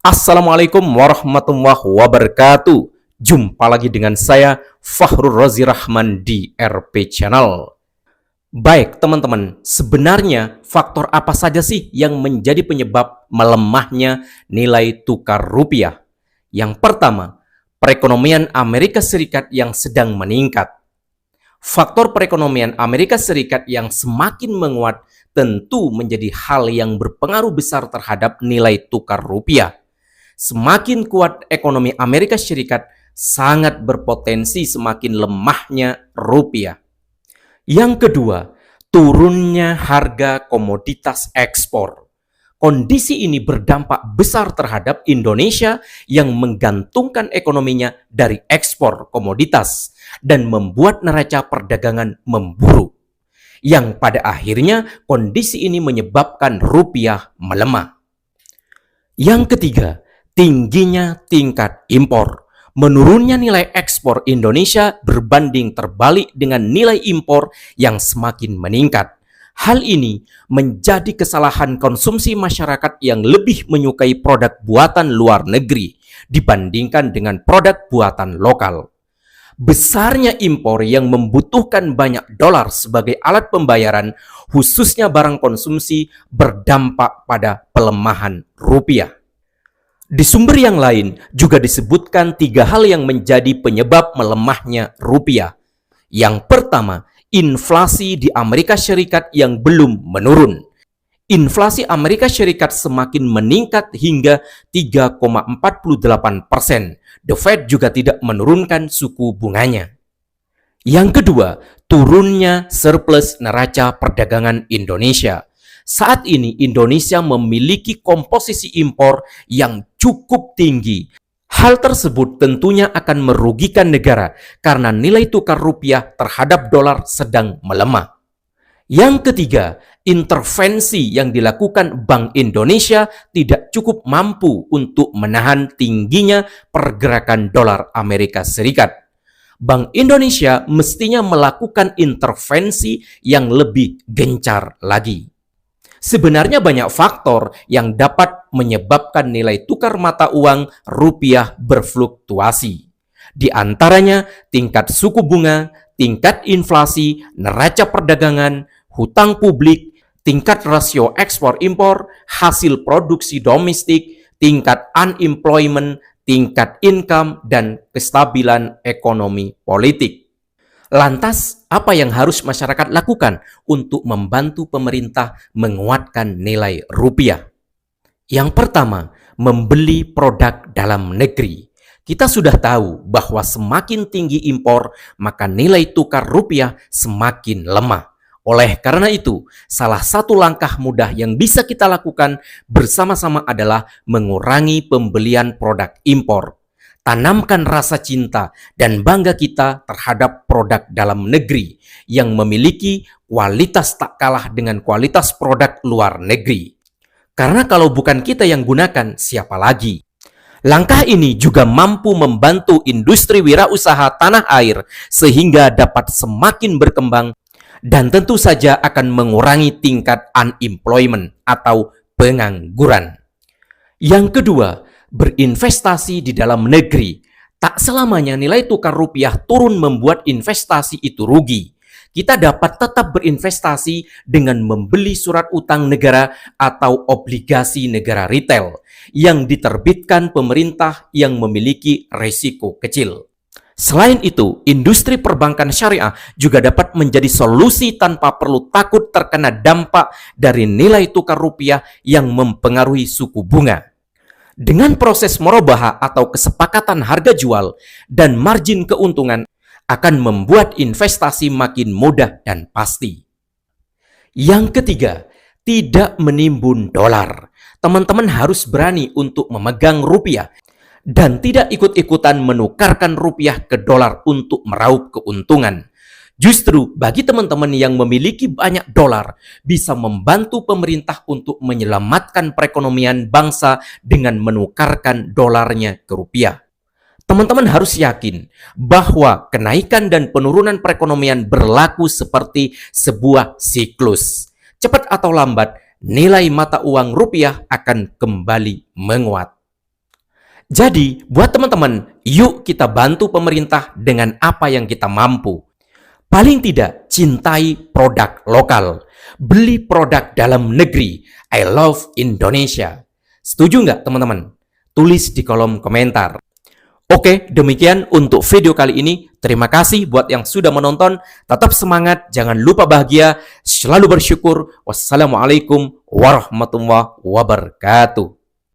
Assalamualaikum warahmatullahi wabarakatuh. Jumpa lagi dengan saya Fakhrul Razi Rahman di RP Channel. Baik teman-teman, sebenarnya faktor apa saja sih yang menjadi penyebab melemahnya nilai tukar rupiah? Yang pertama, perekonomian Amerika Serikat yang sedang meningkat. Faktor perekonomian Amerika Serikat yang semakin menguat tentu menjadi hal yang berpengaruh besar terhadap nilai tukar rupiah. Semakin kuat ekonomi Amerika Serikat, sangat berpotensi semakin lemahnya rupiah. Yang kedua, turunnya harga komoditas ekspor. Kondisi ini berdampak besar terhadap Indonesia yang menggantungkan ekonominya dari ekspor komoditas dan membuat neraca perdagangan memburuk. Yang pada akhirnya kondisi ini menyebabkan rupiah melemah. Yang ketiga, tingginya tingkat impor. Menurunnya nilai ekspor Indonesia berbanding terbalik dengan nilai impor yang semakin meningkat. Hal ini menjadi kesalahan konsumsi masyarakat yang lebih menyukai produk buatan luar negeri dibandingkan dengan produk buatan lokal. Besarnya impor yang membutuhkan banyak dolar sebagai alat pembayaran, khususnya barang konsumsi, berdampak pada pelemahan rupiah. Di sumber yang lain juga disebutkan tiga hal yang menjadi penyebab melemahnya rupiah. Yang pertama, inflasi di Amerika Serikat yang belum menurun. Inflasi Amerika Serikat semakin meningkat hingga 3,48%. The Fed juga tidak menurunkan suku bunganya. Yang kedua, turunnya surplus neraca perdagangan Indonesia. Saat ini Indonesia memiliki komposisi impor yang cukup tinggi. Hal tersebut tentunya akan merugikan negara karena nilai tukar rupiah terhadap dolar sedang melemah. Yang ketiga, intervensi yang dilakukan Bank Indonesia tidak cukup mampu untuk menahan tingginya pergerakan dolar Amerika Serikat. Bank Indonesia mestinya melakukan intervensi yang lebih gencar lagi. Sebenarnya banyak faktor yang dapat menyebabkan nilai tukar mata uang rupiah berfluktuasi. Di antaranya tingkat suku bunga, tingkat inflasi, neraca perdagangan, hutang publik, tingkat rasio ekspor-impor, hasil produksi domestik, tingkat unemployment, tingkat income, dan kestabilan ekonomi politik. Lantas, apa yang harus masyarakat lakukan untuk membantu pemerintah menguatkan nilai rupiah? Yang pertama, membeli produk dalam negeri. Kita sudah tahu bahwa semakin tinggi impor, maka nilai tukar rupiah semakin lemah. Oleh karena itu, salah satu langkah mudah yang bisa kita lakukan bersama-sama adalah mengurangi pembelian produk impor. Tanamkan rasa cinta dan bangga kita terhadap produk dalam negeri yang memiliki kualitas tak kalah dengan kualitas produk luar negeri. Karena kalau bukan kita yang gunakan, siapa lagi? Langkah ini juga mampu membantu industri wirausaha tanah air sehingga dapat semakin berkembang dan tentu saja akan mengurangi tingkat unemployment atau pengangguran. Yang kedua, berinvestasi di dalam negeri. Tak selamanya nilai tukar rupiah turun membuat investasi itu rugi. Kita dapat tetap berinvestasi dengan membeli surat utang negara atau obligasi negara retail yang diterbitkan pemerintah yang memiliki risiko kecil. Selain itu, industri perbankan syariah juga dapat menjadi solusi tanpa perlu takut terkena dampak dari nilai tukar rupiah yang mempengaruhi suku bunga. Dengan proses morobaha atau kesepakatan harga jual dan margin keuntungan akan membuat investasi makin mudah dan pasti. Yang ketiga, tidak menimbun dolar. Teman-teman harus berani untuk memegang rupiah dan tidak ikut-ikutan menukarkan rupiah ke dolar untuk meraup keuntungan. Justru bagi teman-teman yang memiliki banyak dolar bisa membantu pemerintah untuk menyelamatkan perekonomian bangsa dengan menukarkan dolarnya ke rupiah. Teman-teman harus yakin bahwa kenaikan dan penurunan perekonomian berlaku seperti sebuah siklus. Cepat atau lambat, nilai mata uang rupiah akan kembali menguat. Jadi, buat teman-teman, yuk kita bantu pemerintah dengan apa yang kita mampu. Paling tidak, cintai produk lokal. Beli produk dalam negeri. I love Indonesia. Setuju nggak teman-teman? Tulis di kolom komentar. Oke, demikian untuk video kali ini. Terima kasih buat yang sudah menonton. Tetap semangat, jangan lupa bahagia, selalu bersyukur. Wassalamualaikum warahmatullahi wabarakatuh.